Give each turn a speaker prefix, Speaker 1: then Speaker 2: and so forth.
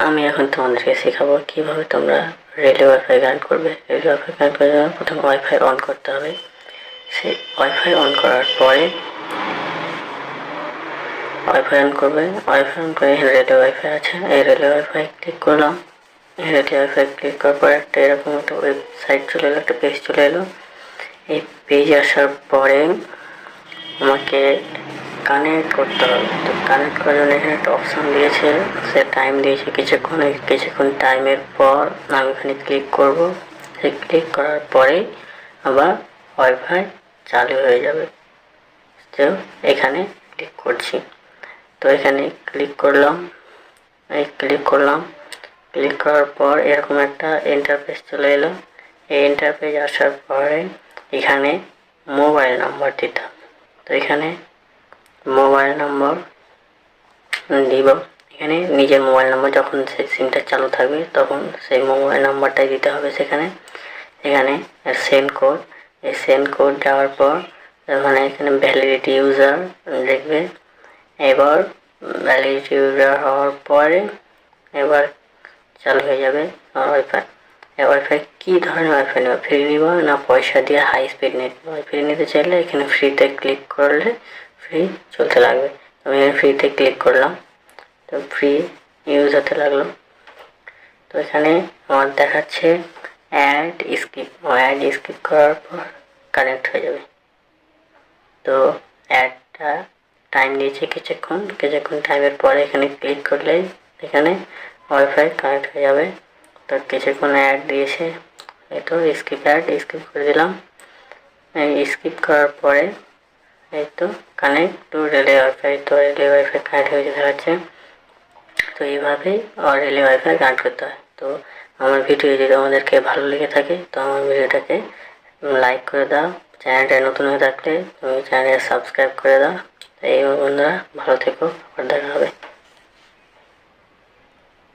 Speaker 1: আমি এখন তোমাদেরকে শেখাবো কিভাবে তোমরা রেলে ওয়াইফাই কানেক্ট করবে। রেলে ওয়াইফাই কানেক্ট করার জন্য প্রথমে ওয়াইফাই অন করতে হবে। সেই ওয়াইফাই অন করার পরে ওয়াইফাই অন করবে। ওয়াইফাই অন করে রেলে ওয়াইফাই আছে, এই রেলে ওয়াইফাই ক্লিক করলাম। রেলে ওয়াইফাই ক্লিক করার পর একটা এরকম একটা ওয়েবসাইট চলে এলো, একটা পেজ চলে এলো। এই পেজ আসার পরে আমাকে কানেক্ট করতে হবে। তো কানেক্ট করার জন্য এখানে একটা অপশান দিয়েছে, সে টাইম দিয়েছে কিছুক্ষণ টাইমের পর আমি এখানে ক্লিক করব। সেই ক্লিক করার পরে আবার ওয়াইফাই চালু হয়ে যাবে। তো এখানে ক্লিক করছি, তো এখানে ক্লিক করলাম। ক্লিক করার পর এরকম একটা ইন্টারফেস চলে এলো। এই ইন্টারফেস আসার পরে এখানে মোবাইল নাম্বার দিতে হবে। তো এখানে মোবাইল নম্বর দিব। এখানে নিজের মোবাইল নাম্বার, যখন সেই সিমটা চালু থাকবে তখন সেই মোবাইল নাম্বারটাই দিতে হবে। এখানে সেন্ড কোড, এই সেন্ড কোড দেওয়ার পর এখানে ভ্যালিডিটি ইউজার দেখবে। এবার ভ্যালিডিটি ইউজার হওয়ার পরে এবার চালু হয়ে যাবে ওয়াইফাই। ওয়াইফাই কী ধরনের ওয়াইফাই নেবে, ফ্রি নিবা না পয়সা দিয়ে হাই স্পিড নেট? ফ্রি নিতে চাইলে এখানে ফ্রিতে ক্লিক করলে ফ্রি চলতে লাগবে। আমি এখানে ফ্রিতে ক্লিক করলাম, তো ফ্রি ইউজ হতে লাগলো। তো এখানে আমার দেখাচ্ছে অ্যাড স্কিপ করার পর কানেক্ট হয়ে যাবে। তো অ্যাডটা টাইম দিয়েছে কিছুক্ষণ টাইমের পরে এখানে ক্লিক করলেই এখানে ওয়াইফাই কানেক্ট হয়ে যাবে। তো কিছুক্ষণ অ্যাড দিয়েছে, এই তো স্কিপ করে দিলাম। স্কিপ করার পরে এই তো কানেক্ট টু রেলে ওয়াইফাই, তো রেলে ওয়াইফাই কানেক্ট হয়ে দেখাচ্ছে। তো এইভাবেই রেলে ওয়াইফাই কানেক্ট করতে হয়। তো আমার ভিডিও যদি তোমাদেরকে ভালো লেগে থাকে তো আমার ভিডিওটাকে লাইক করে দাও। চ্যানেলটা নতুন হয়ে থাকলে তুমি চ্যানেলটা সাবস্ক্রাইব করে দাও। এই বন্ধুরা ভালো থেকো, আবার দেখা হবে।